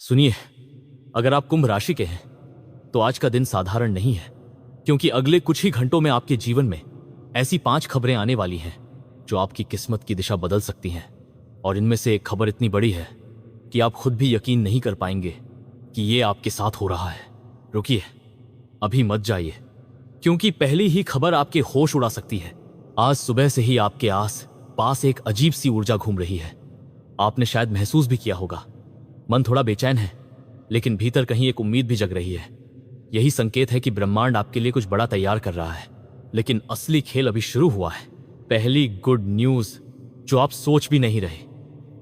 सुनिए, अगर आप कुंभ राशि के हैं तो आज का दिन साधारण नहीं है, क्योंकि अगले कुछ ही घंटों में आपके जीवन में ऐसी 5 खबरें आने वाली हैं जो आपकी किस्मत की दिशा बदल सकती हैं। और इनमें से एक खबर इतनी बड़ी है कि आप खुद भी यकीन नहीं कर पाएंगे कि ये आपके साथ हो रहा है। रुकिए, अभी मत जाइए, क्योंकि पहली ही खबर आपके होश उड़ा सकती है। आज सुबह से ही आपके आस पास एक अजीब सी ऊर्जा घूम रही है। आपने शायद महसूस भी किया होगा। मन थोड़ा बेचैन है, लेकिन भीतर कहीं एक उम्मीद भी जग रही है। यही संकेत है कि ब्रह्मांड आपके लिए कुछ बड़ा तैयार कर रहा है। लेकिन असली खेल अभी शुरू हुआ है। पहली गुड न्यूज जो आप सोच भी नहीं रहे,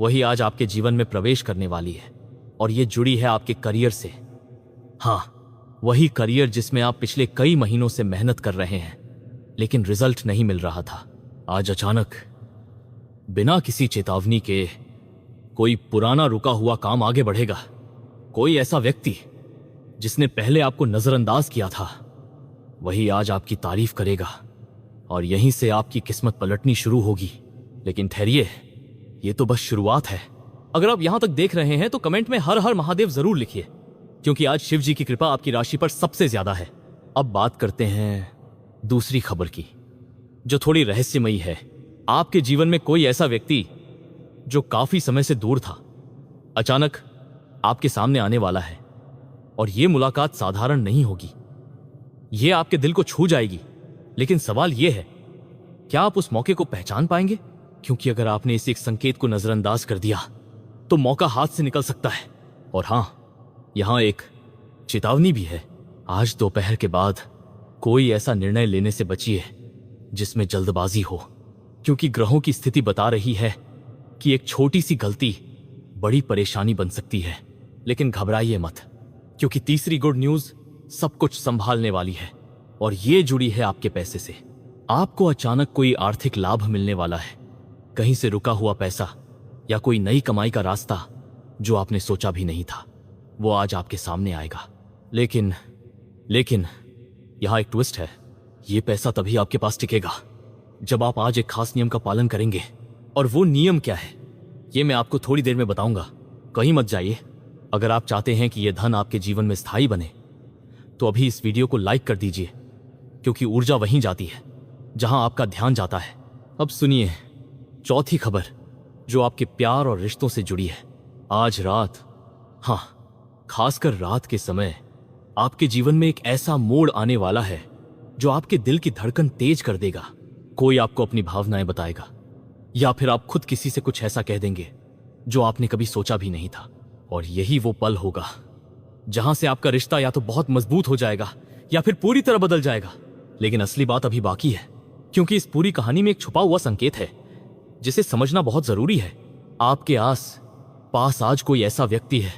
वही आज आपके जीवन में प्रवेश करने वाली है, और ये जुड़ी है आपके करियर से। हाँ, वही करियर जिसमें आप पिछले कई महीनों से मेहनत कर रहे हैं, लेकिन रिजल्ट नहीं मिल रहा था। आज अचानक बिना किसी चेतावनी के कोई पुराना रुका हुआ काम आगे बढ़ेगा। कोई ऐसा व्यक्ति जिसने पहले आपको नजरअंदाज किया था, वही आज आपकी तारीफ करेगा, और यहीं से आपकी किस्मत पलटनी शुरू होगी। लेकिन ठहरिए, ये तो बस शुरुआत है। अगर आप यहां तक देख रहे हैं तो कमेंट में हर हर महादेव जरूर लिखिए, क्योंकि आज शिव जी की कृपा आपकी राशि पर सबसे ज्यादा है। अब बात करते हैं दूसरी खबर की, जो थोड़ी रहस्यमयी है। आपके जीवन में कोई ऐसा व्यक्ति जो काफी समय से दूर था, अचानक आपके सामने आने वाला है, और यह मुलाकात साधारण नहीं होगी। यह आपके दिल को छू जाएगी। लेकिन सवाल यह है, क्या आप उस मौके को पहचान पाएंगे? क्योंकि अगर आपने इस एक संकेत को नजरअंदाज कर दिया तो मौका हाथ से निकल सकता है। और हां, यहां एक चेतावनी भी है। आज दोपहर के बाद कोई ऐसा निर्णय लेने से बचिए जिसमें जल्दबाजी हो, क्योंकि ग्रहों की स्थिति बता रही है कि एक छोटी सी गलती बड़ी परेशानी बन सकती है। लेकिन घबराइए मत, क्योंकि तीसरी गुड न्यूज सब कुछ संभालने वाली है, और ये जुड़ी है आपके पैसे से। आपको अचानक कोई आर्थिक लाभ मिलने वाला है। कहीं से रुका हुआ पैसा या कोई नई कमाई का रास्ता जो आपने सोचा भी नहीं था, वो आज आपके सामने आएगा। लेकिन यहां एक ट्विस्ट है। ये पैसा तभी आपके पास टिकेगा जब आप आज एक खास नियम का पालन करेंगे। और वो नियम क्या है, ये मैं आपको थोड़ी देर में बताऊंगा। कहीं मत जाइए। अगर आप चाहते हैं कि यह धन आपके जीवन में स्थायी बने, तो अभी इस वीडियो को लाइक कर दीजिए, क्योंकि ऊर्जा वहीं जाती है जहां आपका ध्यान जाता है। अब सुनिए चौथी खबर, जो आपके प्यार और रिश्तों से जुड़ी है। आज रात, हाँ, खासकर रात के समय आपके जीवन में एक ऐसा मोड़ आने वाला है जो आपके दिल की धड़कन तेज कर देगा। कोई आपको अपनी भावनाएं बताएगा, या फिर आप खुद किसी से कुछ ऐसा कह देंगे जो आपने कभी सोचा भी नहीं था। और यही वो पल होगा जहां से आपका रिश्ता या तो बहुत मजबूत हो जाएगा या फिर पूरी तरह बदल जाएगा। लेकिन असली बात अभी बाकी है, क्योंकि इस पूरी कहानी में एक छुपा हुआ संकेत है जिसे समझना बहुत जरूरी है। आपके आस पास आज कोई ऐसा व्यक्ति है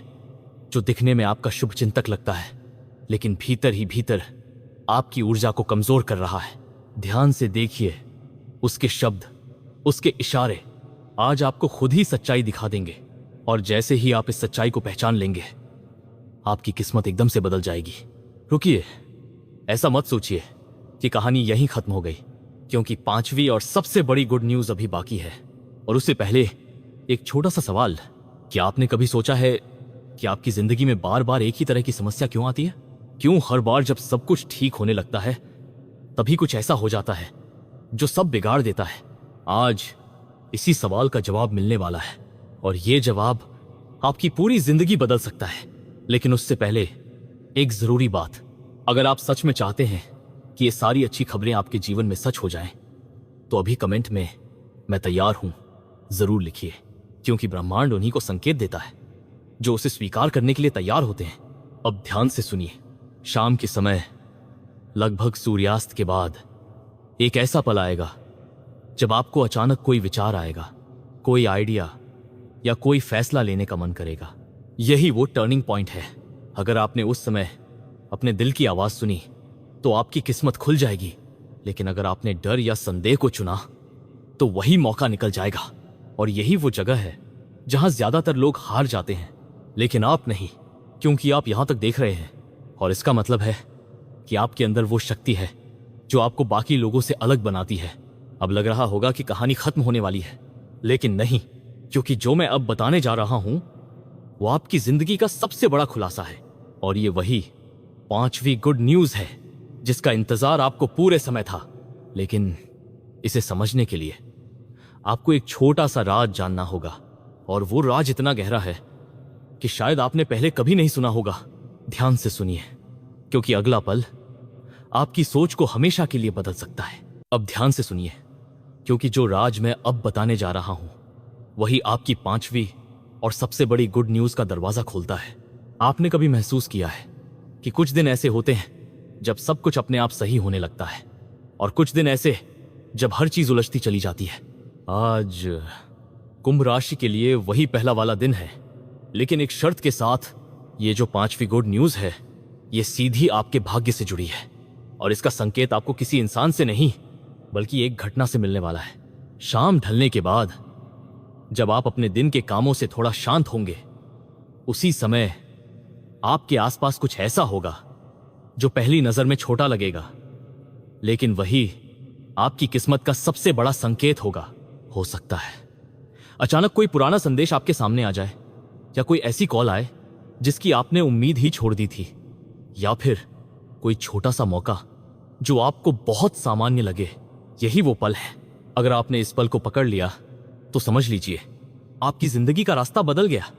जो दिखने में आपका शुभ चिंतक लगता है, लेकिन भीतर ही भीतर आपकी ऊर्जा को कमजोर कर रहा है। ध्यान से देखिए, उसके शब्द, उसके इशारे आज आपको खुद ही सच्चाई दिखा देंगे। और जैसे ही आप इस सच्चाई को पहचान लेंगे, आपकी किस्मत एकदम से बदल जाएगी। रुकिए, ऐसा मत सोचिए कि कहानी यहीं खत्म हो गई, क्योंकि 5वीं और सबसे बड़ी गुड न्यूज अभी बाकी है। और उससे पहले एक छोटा सा सवाल, क्या आपने कभी सोचा है कि आपकी जिंदगी में बार बार एक ही तरह की समस्या क्यों आती है? क्यों हर बार जब सब कुछ ठीक होने लगता है तभी कुछ ऐसा हो जाता है जो सब बिगाड़ देता है? आज इसी सवाल का जवाब मिलने वाला है, और ये जवाब आपकी पूरी जिंदगी बदल सकता है। लेकिन उससे पहले एक जरूरी बात, अगर आप सच में चाहते हैं कि ये सारी अच्छी खबरें आपके जीवन में सच हो जाएं, तो अभी कमेंट में मैं तैयार हूं जरूर लिखिए, क्योंकि ब्रह्मांड उन्हीं को संकेत देता है जो उसे स्वीकार करने के लिए तैयार होते हैं। अब ध्यान से सुनिए। शाम के समय, लगभग सूर्यास्त के बाद, एक ऐसा पल आएगा जब आपको अचानक कोई विचार आएगा, कोई आइडिया या कोई फैसला लेने का मन करेगा। यही वो टर्निंग पॉइंट है। अगर आपने उस समय अपने दिल की आवाज सुनी तो आपकी किस्मत खुल जाएगी। लेकिन अगर आपने डर या संदेह को चुना तो वही मौका निकल जाएगा। और यही वो जगह है जहां ज्यादातर लोग हार जाते हैं, लेकिन आप नहीं, क्योंकि आप यहां तक देख रहे हैं। और इसका मतलब है कि आपके अंदर वो शक्ति है जो आपको बाकी लोगों से अलग बनाती है। अब लग रहा होगा कि कहानी खत्म होने वाली है, लेकिन नहीं, क्योंकि जो मैं अब बताने जा रहा हूं वो आपकी जिंदगी का सबसे बड़ा खुलासा है। और ये वही 5वीं गुड न्यूज है जिसका इंतजार आपको पूरे समय था। लेकिन इसे समझने के लिए आपको एक छोटा सा राज जानना होगा, और वो राज इतना गहरा है कि शायद आपने पहले कभी नहीं सुना होगा। ध्यान से सुनिए, क्योंकि अगला पल आपकी सोच को हमेशा के लिए बदल सकता है। अब ध्यान से सुनिए, क्योंकि जो राज मैं अब बताने जा रहा हूं वही आपकी 5वीं और सबसे बड़ी गुड न्यूज का दरवाजा खोलता है। आपने कभी महसूस किया है कि कुछ दिन ऐसे होते हैं जब सब कुछ अपने आप सही होने लगता है, और कुछ दिन ऐसे जब हर चीज उलझती चली जाती है। आज कुंभ राशि के लिए वही पहला वाला दिन है, लेकिन एक शर्त के साथ। ये जो 5वीं गुड न्यूज है ये सीधी आपके भाग्य से जुड़ी है, और इसका संकेत आपको किसी इंसान से नहीं बल्कि एक घटना से मिलने वाला है। शाम ढलने के बाद जब आप अपने दिन के कामों से थोड़ा शांत होंगे, उसी समय आपके आसपास कुछ ऐसा होगा जो पहली नजर में छोटा लगेगा, लेकिन वही आपकी किस्मत का सबसे बड़ा संकेत होगा। हो सकता है अचानक कोई पुराना संदेश आपके सामने आ जाए, या कोई ऐसी कॉल आए जिसकी आपने उम्मीद ही छोड़ दी थी, या फिर कोई छोटा सा मौका जो आपको बहुत सामान्य लगे। यही वो पल है। अगर आपने इस पल को पकड़ लिया तो समझ लीजिए आपकी जिंदगी का रास्ता बदल गया।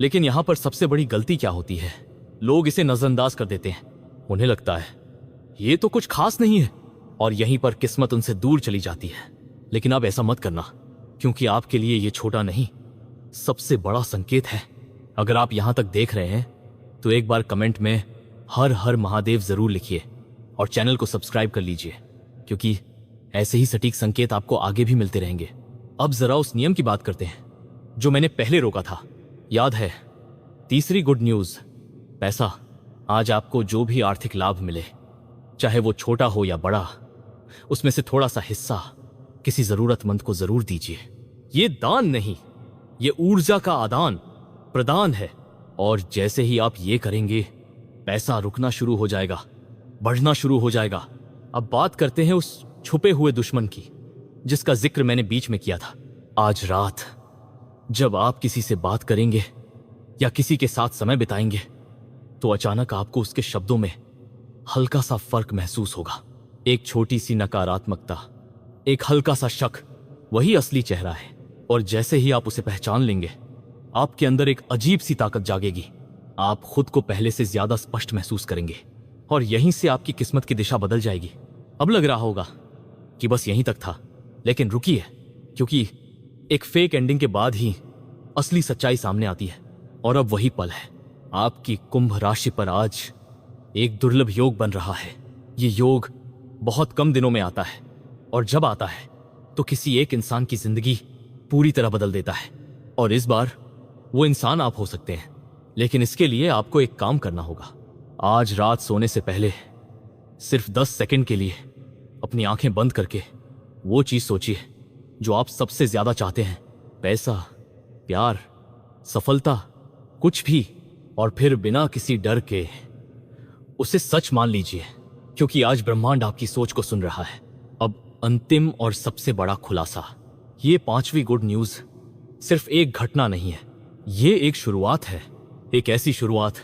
लेकिन यहां पर सबसे बड़ी गलती क्या होती है, लोग इसे नजरअंदाज कर देते हैं। उन्हें लगता है ये तो कुछ खास नहीं है, और यहीं पर किस्मत उनसे दूर चली जाती है। लेकिन अब ऐसा मत करना, क्योंकि आपके लिए ये छोटा नहीं सबसे बड़ा संकेत है। अगर आप यहां तक देख रहे हैं तो एक बार कमेंट में हर हर महादेव जरूर लिखिए, और चैनल को सब्सक्राइब कर लीजिए, क्योंकि ऐसे ही सटीक संकेत आपको आगे भी मिलते रहेंगे। अब जरा उस नियम की बात करते हैं जो मैंने पहले रोका था। याद है, तीसरी गुड न्यूज, पैसा। आज आपको जो भी आर्थिक लाभ मिले, चाहे वो छोटा हो या बड़ा, उसमें से थोड़ा सा हिस्सा किसी जरूरतमंद को जरूर दीजिए। ये दान नहीं, ये ऊर्जा का आदान प्रदान है। और जैसे ही आप ये करेंगे, पैसा रुकना शुरू हो जाएगा, बढ़ना शुरू हो जाएगा। अब बात करते हैं उस छुपे हुए दुश्मन की जिसका जिक्र मैंने बीच में किया था। आज रात जब आप किसी से बात करेंगे या किसी के साथ समय बिताएंगे, तो अचानक आपको उसके शब्दों में हल्का सा फर्क महसूस होगा। एक छोटी सी नकारात्मकता, एक हल्का सा शक, वही असली चेहरा है। और जैसे ही आप उसे पहचान लेंगे, आपके अंदर एक अजीब सी ताकत जागेगी। आप खुद को पहले से ज्यादा स्पष्ट महसूस करेंगे, और यहीं से आपकी किस्मत की दिशा बदल जाएगी। अब लग रहा होगा कि बस यहीं तक था, लेकिन रुकिए, क्योंकि एक फेक एंडिंग के बाद ही असली सच्चाई सामने आती है। और अब वही पल है। आपकी कुंभ राशि पर आज एक दुर्लभ योग बन रहा है। ये योग बहुत कम दिनों में आता है, और जब आता है तो किसी एक इंसान की जिंदगी पूरी तरह बदल देता है। और इस बार वो इंसान आप हो सकते हैं, लेकिन इसके लिए आपको एक काम करना होगा। आज रात सोने से पहले सिर्फ 10 सेकंड के लिए अपनी आंखें बंद करके वो चीज सोचिए जो आप सबसे ज्यादा चाहते हैं। पैसा, प्यार, सफलता, कुछ भी। और फिर बिना किसी डर के उसे सच मान लीजिए, क्योंकि आज ब्रह्मांड आपकी सोच को सुन रहा है। अब अंतिम और सबसे बड़ा खुलासा, ये 5वीं गुड न्यूज सिर्फ एक घटना नहीं है, ये एक शुरुआत है। एक ऐसी शुरुआत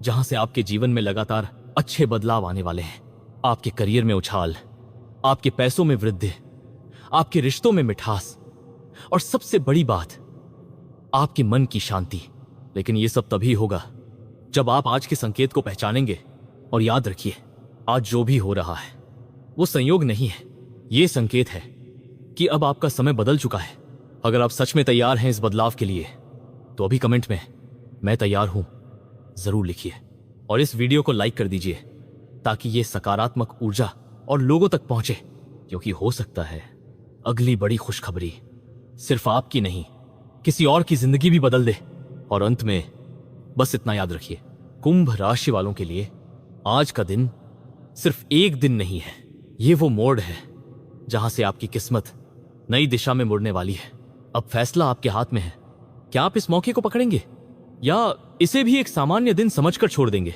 जहां से आपके जीवन में लगातार अच्छे बदलाव आने वाले हैं। आपके करियर में उछाल, आपके पैसों में वृद्धि, आपके रिश्तों में मिठास, और सबसे बड़ी बात, आपके मन की शांति। लेकिन यह सब तभी होगा जब आप आज के संकेत को पहचानेंगे। और याद रखिए, आज जो भी हो रहा है वो संयोग नहीं है, ये संकेत है कि अब आपका समय बदल चुका है। अगर आप सच में तैयार हैं इस बदलाव के लिए, तो अभी कमेंट में मैं तैयार हूं जरूर लिखिए, और इस वीडियो को लाइक कर दीजिए ताकि ये सकारात्मक ऊर्जा और लोगों तक पहुंचे, क्योंकि हो सकता है अगली बड़ी खुशखबरी सिर्फ आपकी नहीं, किसी और की जिंदगी भी बदल दे। और अंत में बस इतना याद रखिए, कुंभ राशि वालों के लिए आज का दिन सिर्फ एक दिन नहीं है, ये वो मोड़ है जहां से आपकी किस्मत नई दिशा में मुड़ने वाली है। अब फैसला आपके हाथ में है, क्या आप इस मौके को पकड़ेंगे या इसे भी एक सामान्य दिन समझकर छोड़ देंगे।